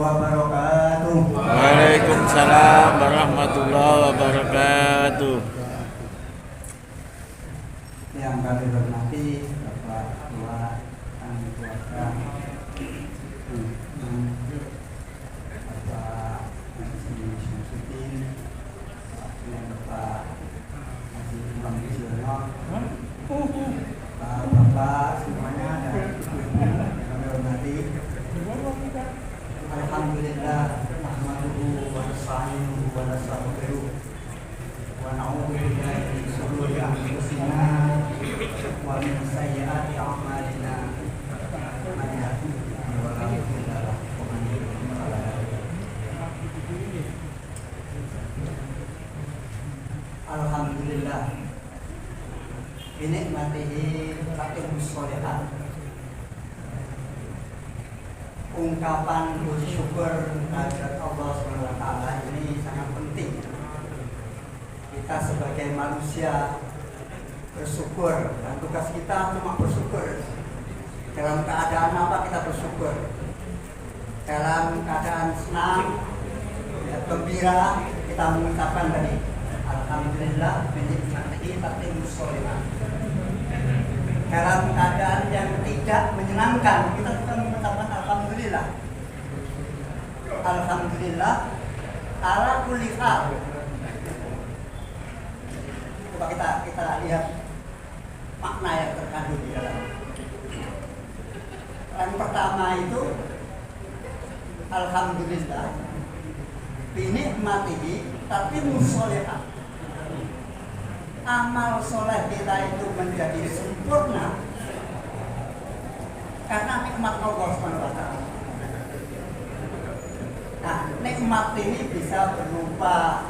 wabarakatuh. Waalaikumsalam warahmatullahi wabarakatuh. Yang kami hormati Bapak Ketua Kami Keluarga, Bapak Haji Syamsuddin, Bapak Haji Imam Siono, Bapak semuanya dan Ibu-ibu yang kami hormati. Alhamdulillah, nahmaduhu wa nasta'inuhu wa nastaghfiruh wa na'udzu billahi min shururi anfusina wa min sayyiati a'malina. Man yahdihillahu fala mudilla lahu wa man yudlil fala hadiya lahu. Alhamdulillah, binikmatihi tatimmus sholihat. Ungkapan puji syukur kehadirat Allah SWT ini sangat penting. Kita sebagai manusia bersyukur, dan tugas kita cuma bersyukur. Dalam keadaan apa kita bersyukur? Dalam keadaan senang, gembira, kita mengucapkan tadi Alhamdulillah binikmatihi tatimmus sholihat. Dalam keadaan yang tidak menyenangkan, kita juga mengucapkan Alhamdulillah. Alhamdulillah ala kulli hal. Coba kita lihat makna yang terkandung di dalam. Yang pertama itu Alhamdulillah binikmatihi tatimmus sholihat. Amal soleh kita itu menjadi sempurna karena nikmat Allah SWT. Nah, nikmat ini bisa berupa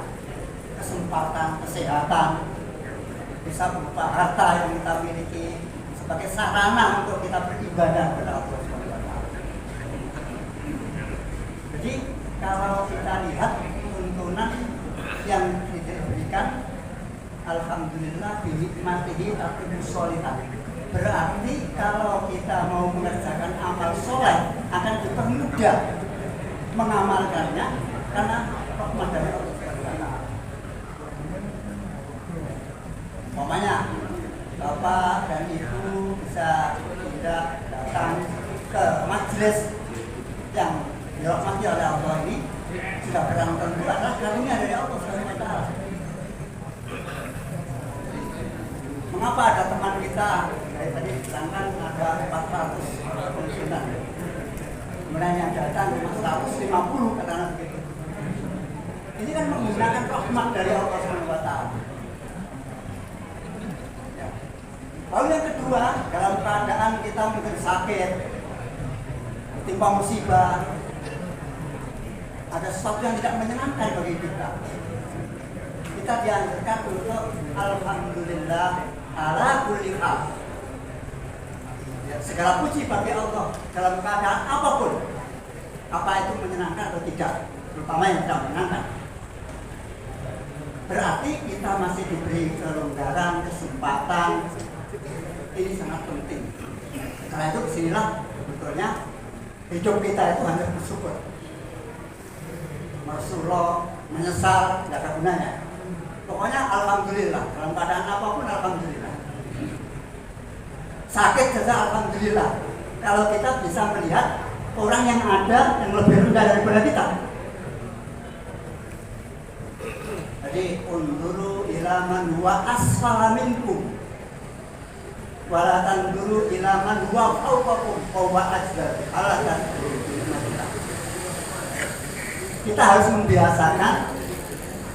kesempatan kesehatan, bisa berupa harta yang kita miliki sebagai sarana untuk kita beribadah kepada Allah SWT. Jadi kalau kita lihat tuntunan yang diberikan Alhamdulillah binikmatihi tatimmus sholihat. Berarti kalau kita mau mengerjakan amal soleh akan dipermudah mengamalkannya karena rahmat dari Allah SWT. Umpamanya Bapak dan Ibu bisa tidak datang ke majelis yang dirahmati oleh Allah ini, sudah barang tentu adalah karunia dari Allah SWT. Mengapa ada teman kita dari tadi diterangkan ada 400 pensiunan, kemudian yang datang cuma 150 katanya begitu. Ini kan menggunakan rahmat dari Allah SWT. Ya. Lalu yang kedua, dalam keadaan kita mungkin sakit, timpa musibah, ada sesuatu yang tidak menyenangkan bagi kita. Kita dianjurkan untuk Alhamdulillah ala kulli hal. Ya, segala puji bagi Allah dalam keadaan apapun, apa itu menyenangkan atau tidak, terutama yang tidak menyenangkan. Berarti kita masih diberi kelonggaran, kesempatan. Ini sangat penting. Karena itu disinilah sebetulnya hidup kita itu hanya bersyukur. Rasulullah menyesal tidak ada gunanya. Pokoknya Alhamdulillah, dalam keadaan apapun Alhamdulillah. Sakit saja Alhamdulillah. Kalau kita bisa melihat orang yang ada yang lebih rendah daripada kita. Jadi unduru ila man huwa asfala minkum wala tanduru ila man huwa fawqakum wa ajdar. Kita harus membiasakan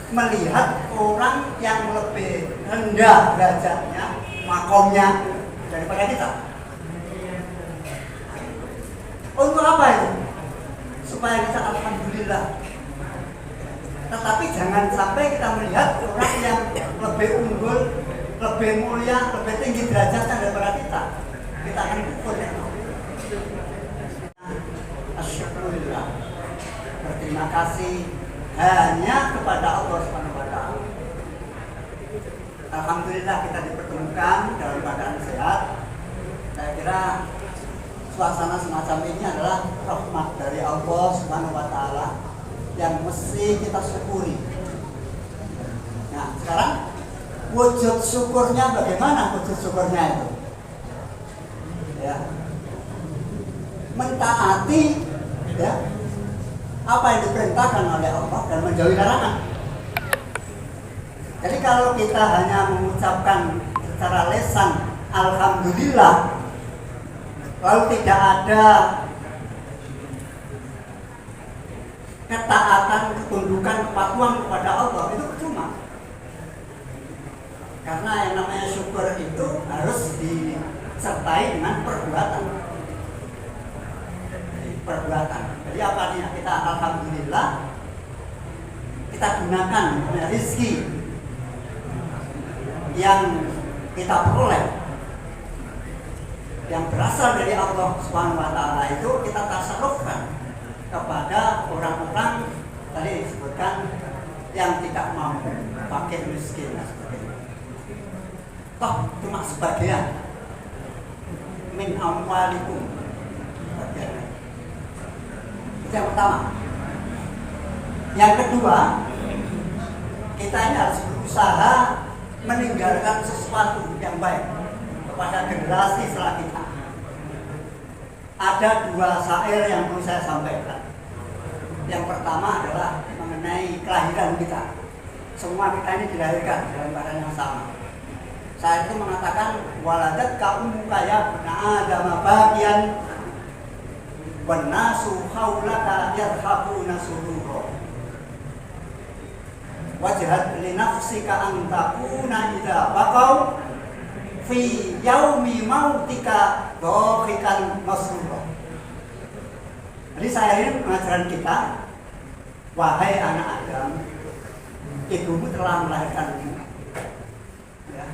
melihat orang yang lebih rendah derajatnya, makomnya daripada kita. Untuk apa itu? Supaya kita Alhamdulillah. Tetapi jangan sampai kita melihat orang yang lebih unggul, lebih mulia, lebih tinggi derajatnya daripada kita. Kita akan kufur ya. Asyukurillah. Berterima kasih hanya kepada Allah SWT. Alhamdulillah kita dipertemukan dalam keadaan sehat. Saya kira suasana semacam ini adalah rahmat dari Allah Subhanahu wa taala yang mesti kita syukuri. Nah, sekarang wujud syukurnya bagaimana wujud syukurnya itu? Ya. Mentaati ya apa yang diperintahkan oleh Allah dan menjauhi larangan. Jadi kalau kita hanya mengucapkan secara lisan alhamdulillah, lalu tidak ada ketaatan, ketundukan, kepatuhan kepada Allah, itu percuma. Karena yang namanya syukur itu harus disertai dengan perbuatan. Jadi apa artinya? Kita alhamdulillah, kita gunakan rezeki yang kita peroleh, yang berasal dari Allah Subhanahu wa taala itu kita tasarrufkan kepada orang-orang tadi disebutkan yang tidak mampu, fakir, miskin dan sebagainya. Toh cuma sebagian min amwalikum, sebagian. Itu yang pertama. Yang kedua, kita ini harus berusaha meninggalkan sesuatu yang baik kepada generasi setelah kita. Ada dua syair yang perlu saya sampaikan. Yang pertama adalah mengenai kelahiran kita. Semua kita ini dilahirkan dalam keadaan yang sama. Syair itu mengatakan waladat ummuka ya bna adam bagian wan nasu haulaka yadhhabuna surura wajhad li nafsika an takuna idza baqau fi yaumi mautika dhahikan masrura. Jadi saya ini pengajaran kita, wahai anak Adam, ibumu telah melahirkanmu. Ya.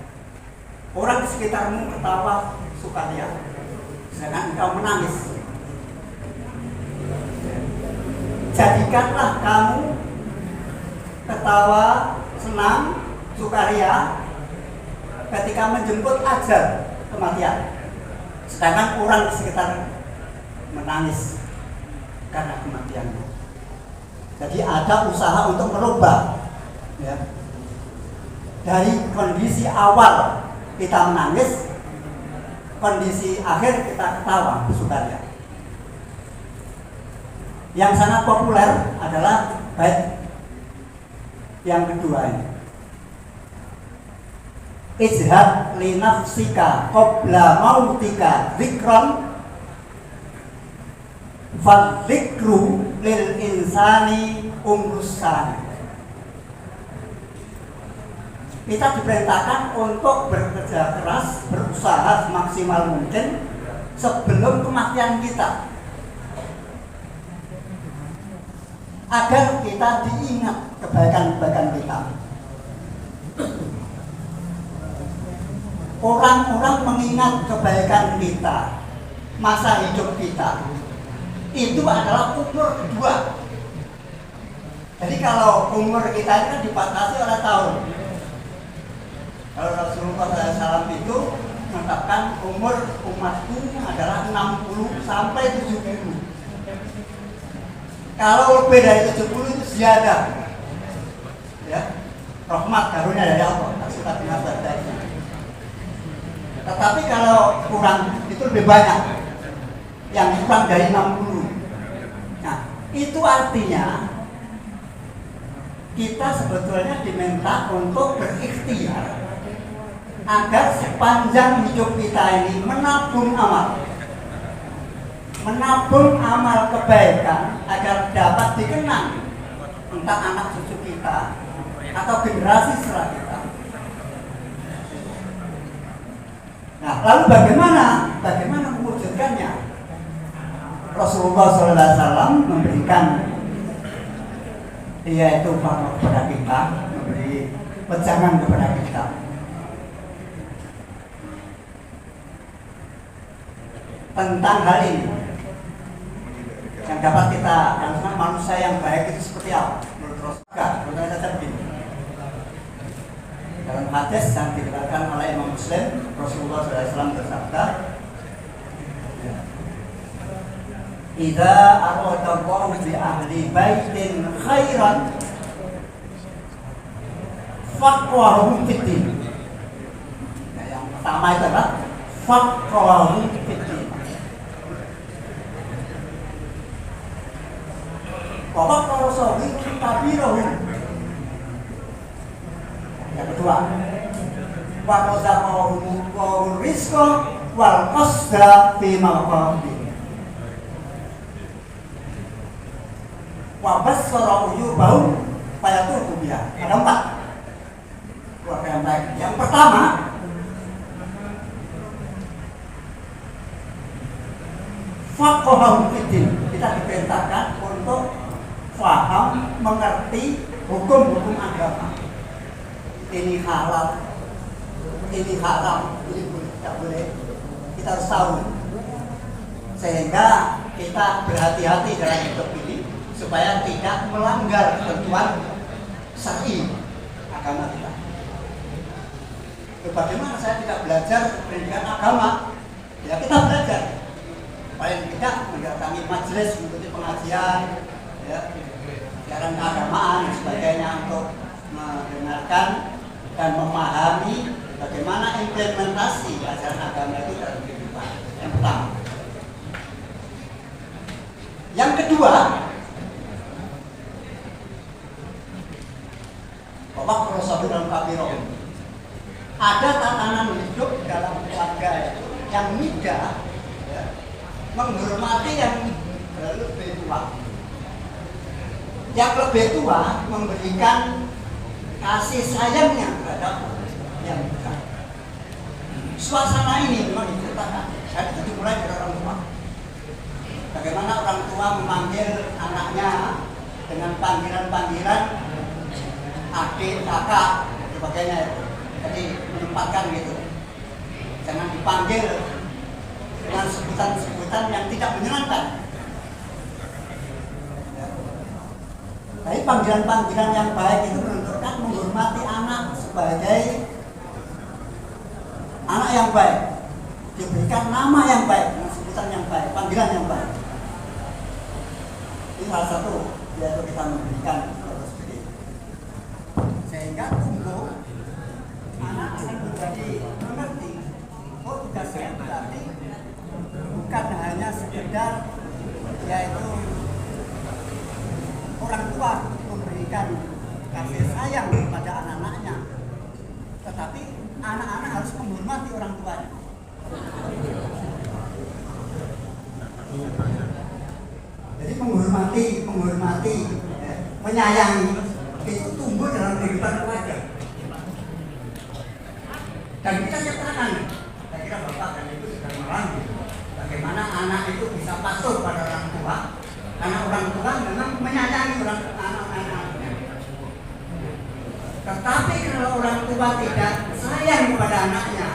Orang di sekitarmu ketawa sukaria, sedangkan engkau menangis. Jadikanlah kamu ketawa, senang, sukaria ketika menjemput ajal kematian, sedangkan orang di sekitar menangis karena kematianmu. Jadi ada usaha untuk merubah ya, dari kondisi awal kita menangis, kondisi akhir kita ketawa sukaria. Yang sangat populer adalah bait yang kedua ini. Izhad li nafsika qabla mautika dzikran fal dzikru lil insani umrusan. Kita diperintahkan untuk bekerja keras, berusaha semaksimal mungkin sebelum kematian kita, agar kita diingat kebaikan-kebaikan kita. Orang-orang mengingat kebaikan kita, masa hidup kita, itu adalah umur kedua. Jadi kalau umur kita ini kan dibatasi oleh tahun. Kalau Rasulullah SAW itu menetapkan umur umatku adalah 60 sampai 70. Kalau lebih dari 70 itu ziyadah, ya, rahmat karunia dari Allah, suka dengan baiknya. Tetapi kalau kurang itu lebih banyak, yang kurang dari 60. Nah, itu artinya kita sebetulnya diminta untuk berikhtiar agar sepanjang hidup kita ini menabung amal kebaikan agar dapat dikenang entah anak cucu kita atau generasi setelah kita. Nah, lalu bagaimana mewujudkannya? Rasulullah SAW memberikan yaitu fatwa kepada kita, memberi pejangan kepada kita. Tentang hal ini yang dapat kita lakukan, manusia yang baik itu seperti apa? Menurut Rasulullah, menurut saja begini. Dalam hadis yang diriwayatkan oleh Imam Muslim, Rasulullah SAW bersabda, idza aradallahu bi ahli baitin khairan faqwahum fiddin. Nah, yang pertama itu adalah faqwahum fiddin. Bapak kalau sohi kabirahum. Yang kedua, wa razaqahum wa rizqa wal qasda fi maqamin. Wa bassara uyubahum fayatubu biha. Ada 4 keluarga yang baik. Yang pertama, faqahum fiddin. Kita diperintahkan untuk faham, mengerti hukum-hukum agama. Ini halal, ini haram, ini tidak boleh. Kita harus tahu sehingga kita berhati-hati dalam hidup ini supaya tidak melanggar ketentuan syar'i agama kita. Bagaimana saya tidak belajar pendidikan agama? Ya kita belajar. Paling tidak mendatangi majelis, mengikuti pengajian, ya, siaran keagamaan dan sebagainya untuk mendengarkan dan memahami bagaimana implementasi ajaran agama itu dalam kehidupan. Yang pertama. Yang kedua, Bapak Rasul dalam kabiro, ada tatanan hidup dalam keluarga itu yang mudah, ya, menghormati yang lebih tua. Yang lebih tua memberikan kasih sayangnya terhadap yang muda. Suasana ini memang diceritakan. Saya itu dimulai dari orang tua. Bagaimana orang tua memanggil anaknya dengan panggilan-panggilan adik, kakak, dan sebagainya. Jadi menempatkan gitu. Jangan dipanggil dengan sebutan-sebutan yang tidak menyenangkan. Tapi panggilan-panggilan yang baik itu menunjukkan menghormati anak sebagai anak yang baik, diberikan nama yang baik, sebutan yang baik, panggilan yang baik. Ini salah satu yaitu kita memberikan seperti itu. Sehingga tumbuh anak akan menjadi mengerti. Oh, tugas saya berarti bukan hanya sekedar yaitu orang tua memberikan kasih sayang kepada anak-anaknya, tetapi anak-anak harus menghormati orang tuanya. Jadi menghormati, menyayangi itu tumbuh dalam kehidupan keluarga. Dan kita nyatakan, saya kira Bapak dan Ibu sudah mengalami bagaimana anak itu bisa patuh pada orang tua. Karena orang tua memang menyayangi anak-anaknya. Tetapi kalau orang tua tidak sayang kepada anaknya,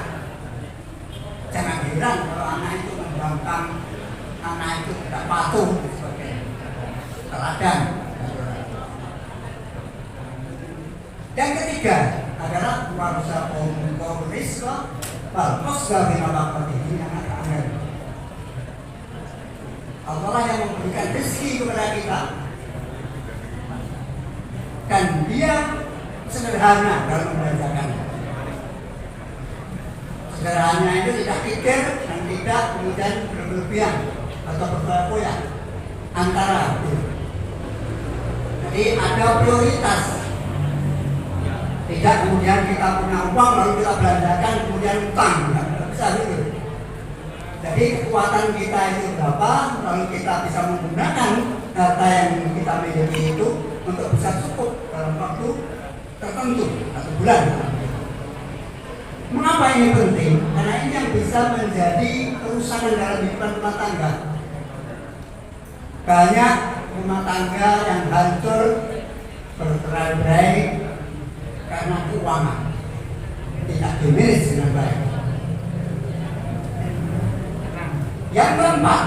jangan heran kalau anak itu membangkang, anak itu tidak patuh sebagai teladan. Yang ketiga adalah warasahum rizqa wal qasda bima baqatihi. Yang terakhir, Allah yang memberikan rezeki kepada kita dan Dia sederhana dalam membelanjakannya. Sederhananya itu tidak kikir dan tidak kemudian berlebihan atau berfoya-foya antara itu. Jadi ada prioritas. Tidak kemudian kita punya uang lalu kita belanjakan kemudian utang, tidak bisa gitu. Jadi kekuatan kita itu berapa, lalu kita bisa menggunakan data yang kita miliki itu untuk bisa cukup dalam waktu tertentu atau bulan. Mengapa ini penting? Karena ini yang bisa menjadi kerusakan dalam kehidupan rumah tangga. Banyak rumah tangga yang hancur bercerai-berai karena keuangan tidak dimanage dengan baik. Yang keempat,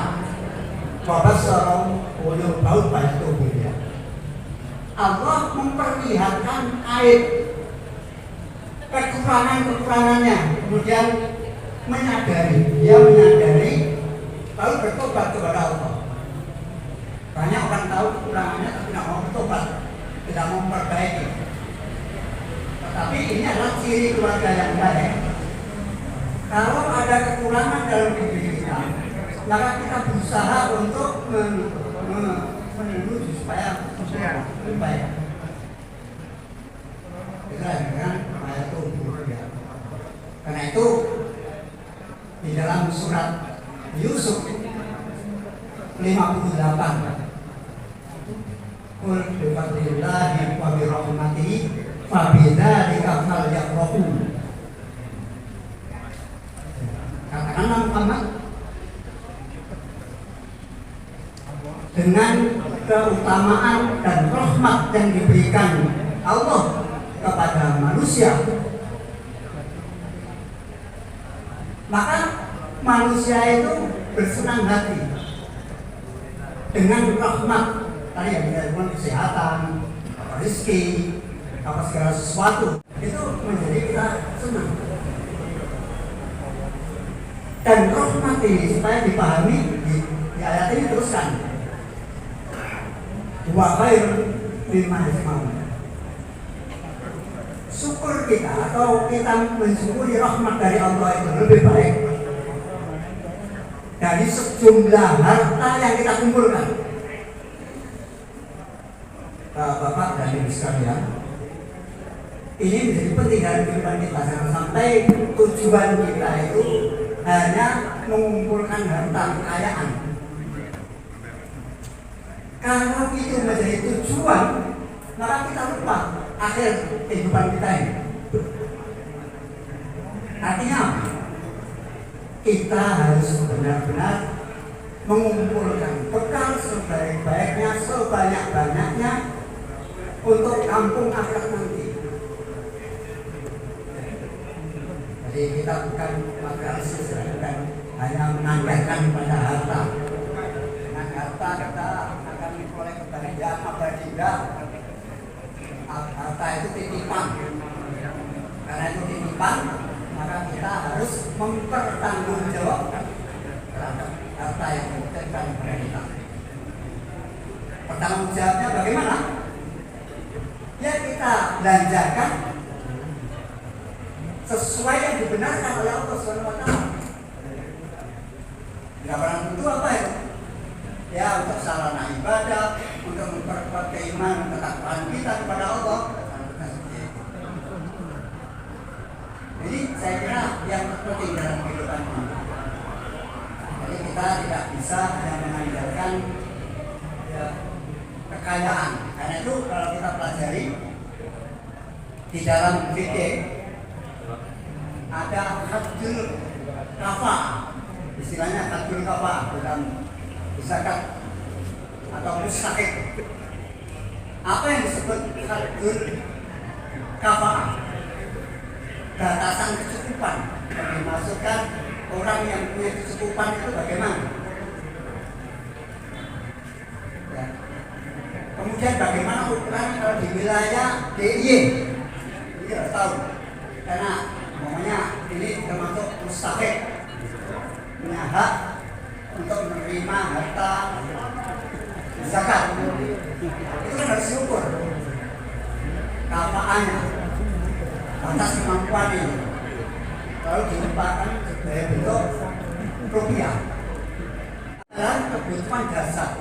wabassarum uyubahum fayatubu biha. Allah memperlihatkan aib kekurangannya, kemudian menyadari, dia menyadari lalu bertobat kepada Allah. ini adalah ciri keluarga yang baik. Kalau ada kekurangan dalam diri kita, maka kita berusaha untuk menuju supaya lebih baik. Kita dengan ayat itu. Karena itu di dalam surat Yusuf 58, Qul bi fadlillahi wa bi rahmatihi fa bidzalika falyafrahu. Katakanlah Muhammad, dengan keutamaan dan rahmat yang diberikan Allah kepada manusia, maka manusia itu bersenang hati dengan rahmat tadi yang dikatakan kesehatan, rezeki, segala sesuatu itu menjadi kita senang. Dan rahmat ini supaya dipahami di ayat ini teruskan. Wa khairun mimma yajma'un. Syukur kita atau kita mensyukuri rahmat dari Allah itu lebih baik dari sejumlah harta yang kita kumpulkan. Bapak dan Ibu sekalian, ini menjadi penting dalam kehidupan kita. Jangan sampai tujuan kita itu hanya mengumpulkan harta kekayaan. Kalau itu menjadi tujuan, maka kita lupa akhir kehidupan kita ini. Artinya apa? Kita harus benar-benar mengumpulkan bekal sebaik-baiknya, sebanyak-banyaknya untuk kampung akhirat nanti. Jadi kita bukan materialis, bukan hanya mengandalkan pada harta. Dengan harta kita akan memperoleh kebahagiaan abadi. Harta itu titipan. Karena itu titipan, maka kita harus mempertanggungjawabkan terhadap harta yang dititipkan kepada kita. Pertanggungjawabnya bagaimana? Ya kita belanjakan sesuai yang dibenarkan oleh Allah SWT. Tidak barang tentu apa ya? Ya untuk sarana ibadah, untuk memperkuat keimanan ketakwaan kita kepada Allah. Jadi saya kira yang terpenting dalam kehidupan ini. Jadi kita tidak bisa hanya mengandalkan ya, kekayaan. Karena itu kalau kita pelajari di dalam fikih ada hadjul kafa, istilahnya hadjul kafa dalam zakat atau mustaqik. Apa yang disebut hadjul kafa? Batasan kecukupan yang dimaksudkan orang yang punya kecukupan itu bagaimana? Ya. Kemudian bagaimana ukuran kalau di wilayah DIY? Ini harus tahu karena namanya ini termasuk mustahik, punya hak untuk menerima harta zakat. Itu kan harus diukur kafaannya, batas kemampuan ini, lalu diumpamakan sebagai bentuk rupiah. Dan kebutuhan dasar,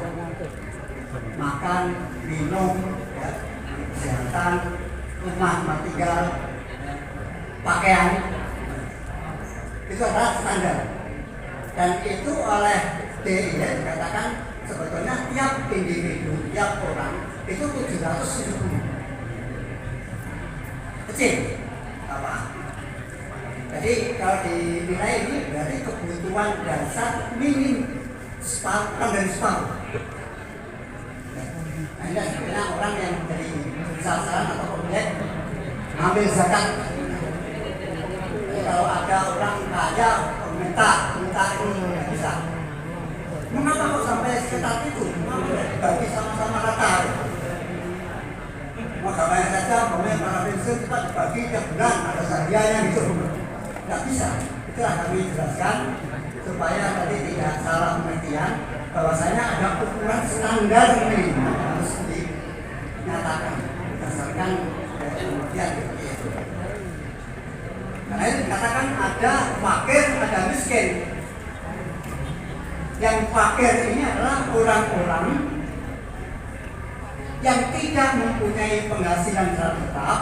makan, minum, ya, kesehatan, rumah tempat tinggal, pakaian, itu adalah standar. Dan itu oleh DIY dikatakan sebetulnya tiap individu, tiap orang itu 770. Kecil apa? Jadi kalau dinilai ini berarti kebutuhan dasar minim separuh dari separuh. Nah, ini sebenarnya orang yang menjadi sasaran atau objek ambil zakat. Jadi kalau ada orang kaya minta ini nggak bisa. Mengapa kok sampai sekitar itu? Bagi sama-sama rata. Maka banyak saja pemain para pensiun kita dibagi tiap bulan ada hadiahnya gitu. Nggak bisa. Itulah kami jelaskan supaya tadi tidak salah pengertian bahwasanya ada ukuran standar ini harus dinyatakan berdasarkan pengertian seperti itu. Karena itu dikatakan ada fakir, ada miskin. Yang fakir ini adalah orang-orang yang tidak mempunyai penghasilan secara tetap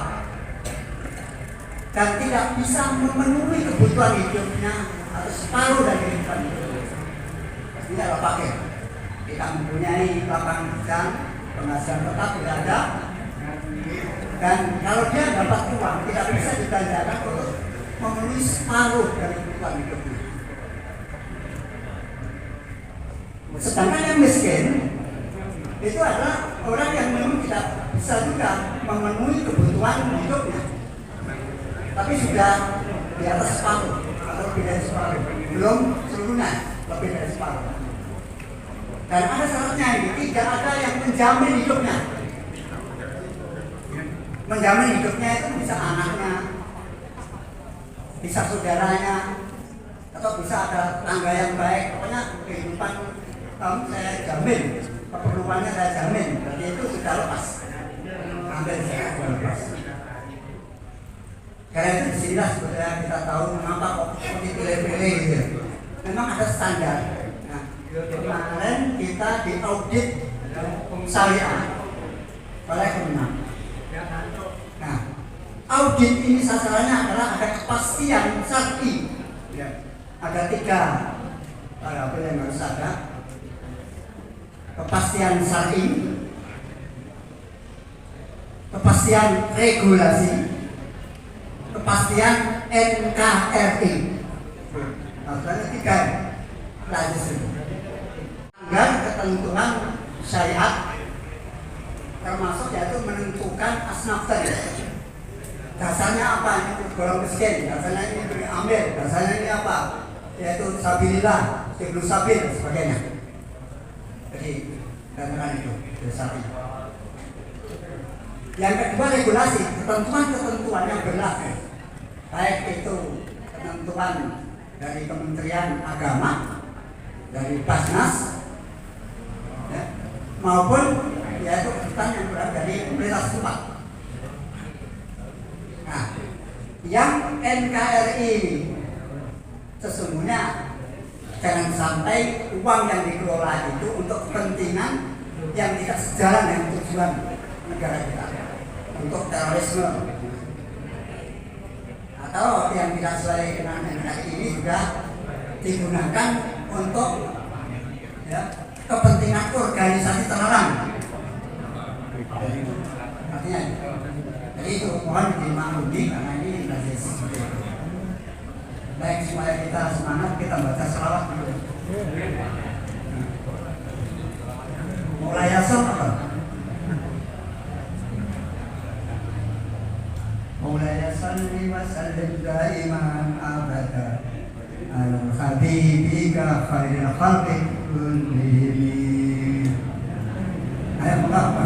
dan tidak bisa memenuhi kebutuhan hidupnya atau separuh dari kehidupan hidupnya. Ini adalah fakir. Tidak mempunyai lapangan kerja, penghasilan tetap tidak ada, dan kalau dia dapat uang tidak bisa dibelanjakan untuk memenuhi separuh dari kebutuhan hidupnya. Sedangkan yang miskin itu adalah orang yang memang tidak bisa juga memenuhi kebutuhan hidupnya, tapi sudah di atas separuh atau lebih dari separuh, belum seluruhnya, lebih dari separuh. Dan ada syaratnya ini, tidak ada yang menjamin hidupnya. Menjamin hidupnya itu bisa anaknya, bisa saudaranya, atau bisa ada tangga yang baik. Pokoknya kehidupan kamu saya jamin, keperluannya saya jamin. Berarti itu sudah lepas, ambil saya sudah lepas. Karena itu disinilah sebetulnya kita tahu mengapa kok dipilih-pilih gitu. Memang ada standar. Nah, kemarin kita diaudit syariah oleh Kemenang. Nah, audit ini sasarannya adalah ada kepastian syar'i. Ada 3 variabel yang harus ada. Kepastian syar'i, kepastian regulasi, kepastian NKRI. Ada 3 lazis itu. Agar ketentuan syariat termasuk yaitu menentukan asnaf tadi. Dasarnya apa? Ini golong miskin, dasarnya ini beri ambil, dasarnya ini apa? Yaitu sabilillah, ibnu sabil dan sebagainya. Jadi gambaran itu dasarnya. Yang kedua regulasi, ketentuan-ketentuan yang berlaku, baik itu ketentuan dari Kementerian Agama, dari Basnas, ya, maupun yaitu ketentuan yang berasal dari pemerintah setempat. Nah, yang NKRI sesungguhnya jangan sampai uang yang dikelola itu untuk kepentingan yang tidak sejalan dengan tujuan negara kita, untuk terorisme atau yang tidak sesuai dengan NKRI ini juga digunakan untuk ya, kepentingan organisasi terlarang. Artinya, jadi itu mohon dimaklumi karena ini lazis. Baik, supaya kita semangat, kita baca selawat dulu. Mulai asal apa? Mulai salli wa sallim daiman abada ala habibika khairil khalqi kullihim. Ayo apa?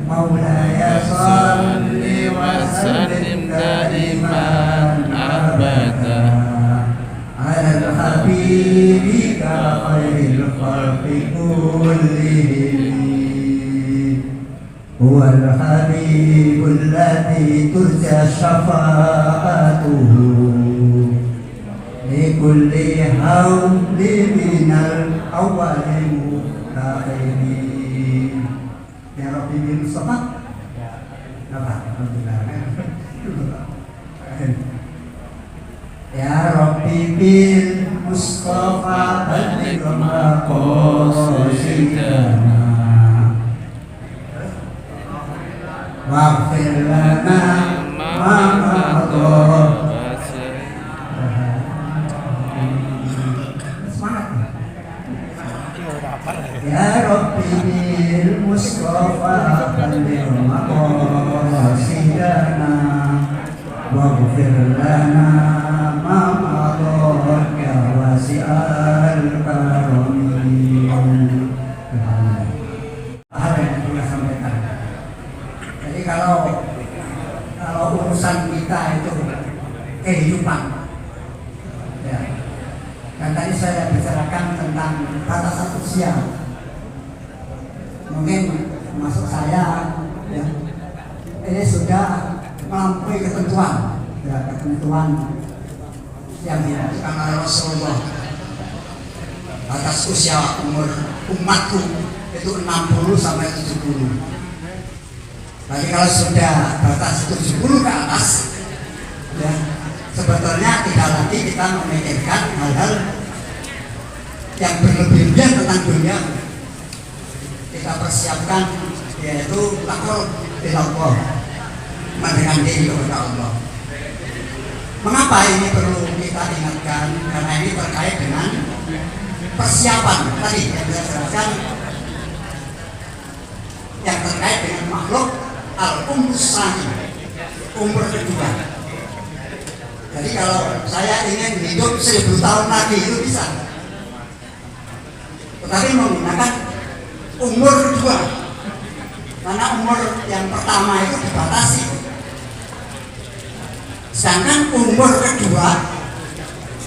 Maulaya salli wa sallim daiman abada ala habibika khairil khalqi kullihim. Huwal habibul ladzi turja syafa'atuhu li kulli hawli minal awwali mutakhirin. Ya Rabbi bil Mustafa. Apa? Alhamdulillah. Ya Rabbi bil Mustafa balligh maqasidana waghfir lana ma madha. Ya Rabbi bil Mustafa balligh maqasidana waghfir lana ma madha ya wasi'al karami. Apa yang kita sampaikan? Jadi kalau urusan kita itu kehidupan, ya. Dan tadi saya bicarakan tentang batasan usia. Mungkin masuk saya, ya, ini sudah melampaui ketentuan. ada ketentuan yang dilakukan oleh Rasulullah batas usia umur umatku itu 60 sampai 70. Tapi kalau sudah batas 70 ke atas, ya sebetulnya tidak lagi kita memikirkan hal-hal yang berlebihan tentang dunia. Kita persiapkan yaitu takwa ilallah, mendekatkan diri kepada Allah. Mengapa ini perlu kita ingatkan? Karena ini terkait dengan persiapan tadi yang saya jelaskan, yang terkait dengan makhluk al-umur tsani, umur kedua. Jadi kalau saya ingin hidup 1000 tahun lagi itu bisa, tetapi menggunakan umur kedua, karena umur yang pertama itu dibatasi. Sedangkan umur kedua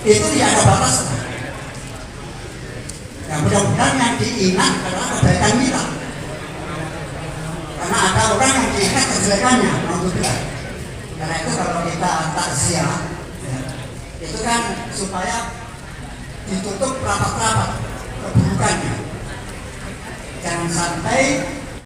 itu tidak ada batas. Ya mudah-mudahan yang diingat adalah kebaikan kita. Karena ada orang yang diingat kejelekannya, alhamdulillah. Karena itu kalau kita takziah, ya, itu kan supaya ditutup rapat-rapat keburukannya. Jangan sampai